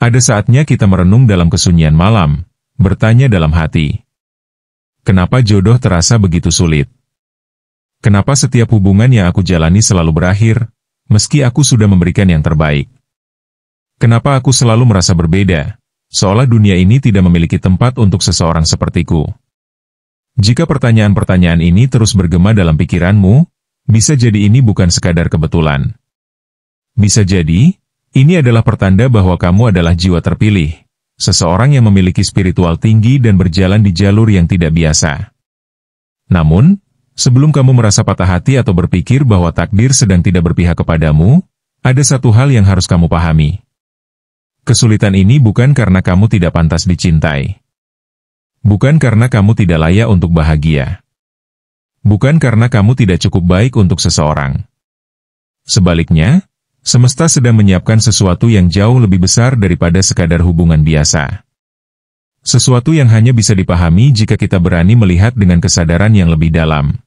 Ada saatnya kita merenung dalam kesunyian malam, bertanya dalam hati. Kenapa jodoh terasa begitu sulit? Kenapa setiap hubungan yang aku jalani selalu berakhir, meski aku sudah memberikan yang terbaik? Kenapa aku selalu merasa berbeda, seolah dunia ini tidak memiliki tempat untuk seseorang sepertiku? Jika pertanyaan-pertanyaan ini terus bergema dalam pikiranmu, bisa jadi ini bukan sekadar kebetulan. Bisa jadi, ini adalah pertanda bahwa kamu adalah jiwa terpilih, seseorang yang memiliki spiritual tinggi dan berjalan di jalur yang tidak biasa. Namun, sebelum kamu merasa patah hati atau berpikir bahwa takdir sedang tidak berpihak kepadamu, ada satu hal yang harus kamu pahami. Kesulitan ini bukan karena kamu tidak pantas dicintai. Bukan karena kamu tidak layak untuk bahagia. Bukan karena kamu tidak cukup baik untuk seseorang. Sebaliknya, semesta sedang menyiapkan sesuatu yang jauh lebih besar daripada sekadar hubungan biasa. Sesuatu yang hanya bisa dipahami jika kita berani melihat dengan kesadaran yang lebih dalam.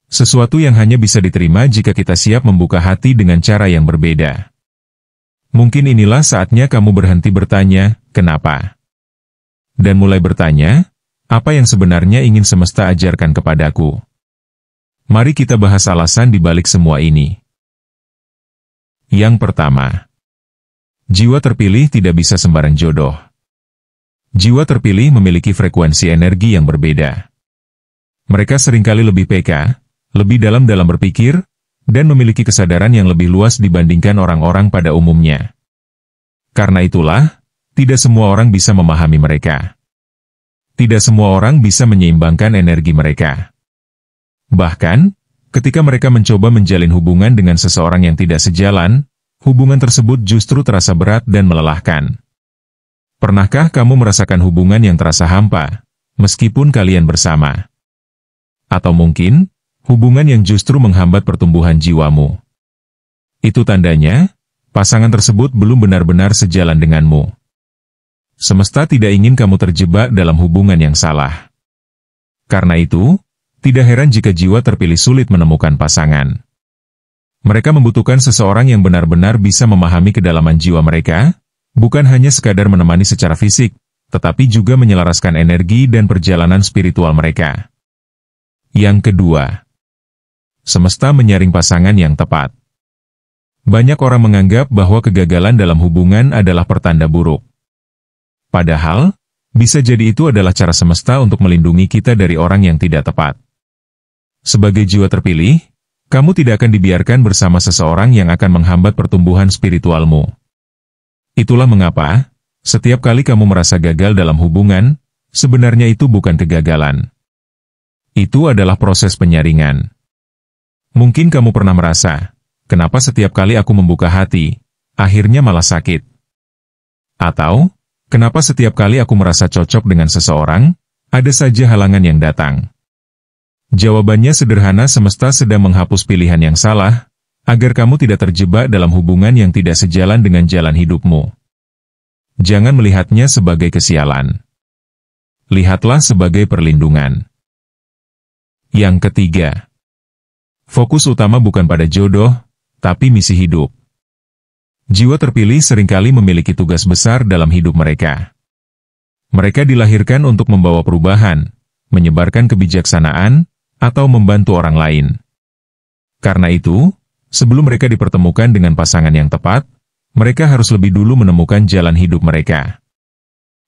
Sesuatu yang hanya bisa diterima jika kita siap membuka hati dengan cara yang berbeda. Mungkin inilah saatnya kamu berhenti bertanya, kenapa? Dan mulai bertanya, apa yang sebenarnya ingin semesta ajarkan kepadaku? Mari kita bahas alasan di balik semua ini. Yang pertama, jiwa terpilih tidak bisa sembarang jodoh. Jiwa terpilih memiliki frekuensi energi yang berbeda. Mereka seringkali lebih peka, lebih dalam berpikir, dan memiliki kesadaran yang lebih luas dibandingkan orang-orang pada umumnya. Karena itulah, tidak semua orang bisa memahami mereka. Tidak semua orang bisa menyeimbangkan energi mereka. Bahkan, ketika mereka mencoba menjalin hubungan dengan seseorang yang tidak sejalan, hubungan tersebut justru terasa berat dan melelahkan. Pernahkah kamu merasakan hubungan yang terasa hampa, meskipun kalian bersama? Atau mungkin, hubungan yang justru menghambat pertumbuhan jiwamu? Itu tandanya, pasangan tersebut belum benar-benar sejalan denganmu. Semesta tidak ingin kamu terjebak dalam hubungan yang salah. Karena itu, tidak heran jika jiwa terpilih sulit menemukan pasangan. Mereka membutuhkan seseorang yang benar-benar bisa memahami kedalaman jiwa mereka, bukan hanya sekadar menemani secara fisik, tetapi juga menyelaraskan energi dan perjalanan spiritual mereka. Yang kedua, semesta menyaring pasangan yang tepat. Banyak orang menganggap bahwa kegagalan dalam hubungan adalah pertanda buruk. Padahal, bisa jadi itu adalah cara semesta untuk melindungi kita dari orang yang tidak tepat. Sebagai jiwa terpilih, kamu tidak akan dibiarkan bersama seseorang yang akan menghambat pertumbuhan spiritualmu. Itulah mengapa, setiap kali kamu merasa gagal dalam hubungan, sebenarnya itu bukan kegagalan. Itu adalah proses penyaringan. Mungkin kamu pernah merasa, kenapa setiap kali aku membuka hati, akhirnya malah sakit? Atau, kenapa setiap kali aku merasa cocok dengan seseorang, ada saja halangan yang datang? Jawabannya sederhana, semesta sedang menghapus pilihan yang salah, agar kamu tidak terjebak dalam hubungan yang tidak sejalan dengan jalan hidupmu. Jangan melihatnya sebagai kesialan. Lihatlah sebagai perlindungan. Yang ketiga, fokus utama bukan pada jodoh, tapi misi hidup. Jiwa terpilih seringkali memiliki tugas besar dalam hidup mereka. Mereka dilahirkan untuk membawa perubahan, menyebarkan kebijaksanaan, atau membantu orang lain. Karena itu, sebelum mereka dipertemukan dengan pasangan yang tepat, mereka harus lebih dulu menemukan jalan hidup mereka.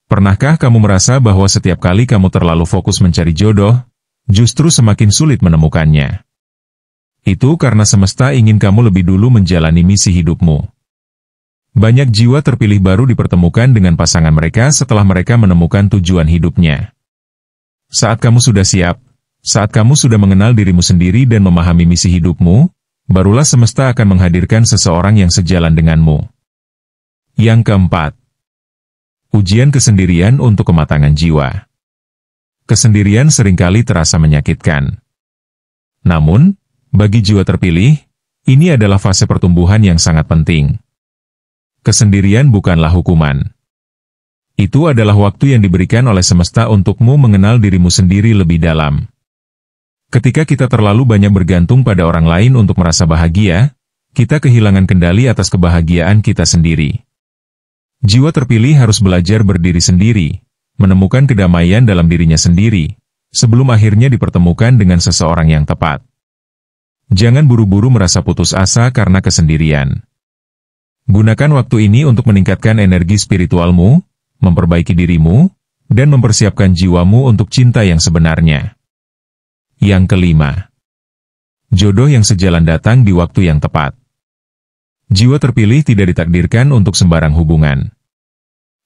Pernahkah kamu merasa bahwa setiap kali kamu terlalu fokus mencari jodoh, justru semakin sulit menemukannya? Itu karena semesta ingin kamu lebih dulu menjalani misi hidupmu. Banyak jiwa terpilih baru dipertemukan dengan pasangan mereka setelah mereka menemukan tujuan hidupnya. Saat kamu sudah siap, saat kamu sudah mengenal dirimu sendiri dan memahami misi hidupmu, barulah semesta akan menghadirkan seseorang yang sejalan denganmu. Yang keempat, ujian kesendirian untuk kematangan jiwa. Kesendirian seringkali terasa menyakitkan. Namun, bagi jiwa terpilih, ini adalah fase pertumbuhan yang sangat penting. Kesendirian bukanlah hukuman. Itu adalah waktu yang diberikan oleh semesta untukmu mengenal dirimu sendiri lebih dalam. Ketika kita terlalu banyak bergantung pada orang lain untuk merasa bahagia, kita kehilangan kendali atas kebahagiaan kita sendiri. Jiwa terpilih harus belajar berdiri sendiri, menemukan kedamaian dalam dirinya sendiri, sebelum akhirnya dipertemukan dengan seseorang yang tepat. Jangan buru-buru merasa putus asa karena kesendirian. Gunakan waktu ini untuk meningkatkan energi spiritualmu, memperbaiki dirimu, dan mempersiapkan jiwamu untuk cinta yang sebenarnya. Yang kelima, jodoh yang sejalan datang di waktu yang tepat. Jiwa terpilih tidak ditakdirkan untuk sembarang hubungan.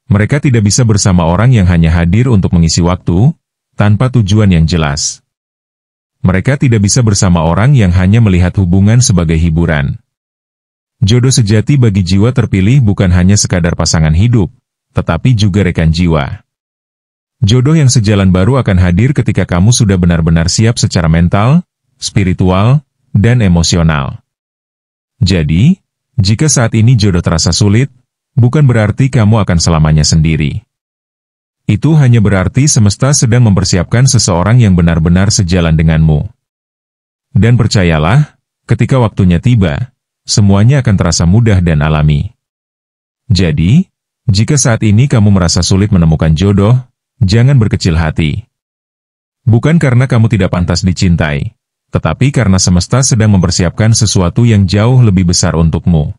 Mereka tidak bisa bersama orang yang hanya hadir untuk mengisi waktu, tanpa tujuan yang jelas. Mereka tidak bisa bersama orang yang hanya melihat hubungan sebagai hiburan. Jodoh sejati bagi jiwa terpilih bukan hanya sekadar pasangan hidup, tetapi juga rekan jiwa. Jodoh yang sejalan baru akan hadir ketika kamu sudah benar-benar siap secara mental, spiritual, dan emosional. Jadi, jika saat ini jodoh terasa sulit, bukan berarti kamu akan selamanya sendiri. Itu hanya berarti semesta sedang mempersiapkan seseorang yang benar-benar sejalan denganmu. Dan percayalah, ketika waktunya tiba, semuanya akan terasa mudah dan alami. Jadi, jika saat ini kamu merasa sulit menemukan jodoh, jangan berkecil hati. Bukan karena kamu tidak pantas dicintai, tetapi karena semesta sedang mempersiapkan sesuatu yang jauh lebih besar untukmu.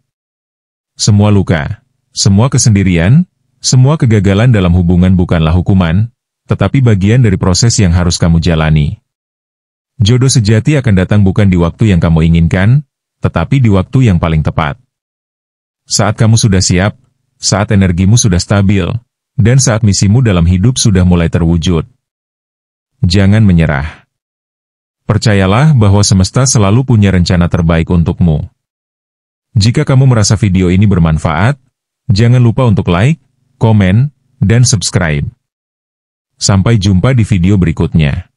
Semua luka, semua kesendirian, semua kegagalan dalam hubungan bukanlah hukuman, tetapi bagian dari proses yang harus kamu jalani. Jodoh sejati akan datang bukan di waktu yang kamu inginkan, tetapi di waktu yang paling tepat. Saat kamu sudah siap, saat energimu sudah stabil, dan saat misimu dalam hidup sudah mulai terwujud. Jangan menyerah. Percayalah bahwa semesta selalu punya rencana terbaik untukmu. Jika kamu merasa video ini bermanfaat, jangan lupa untuk like, komen, dan subscribe. Sampai jumpa di video berikutnya.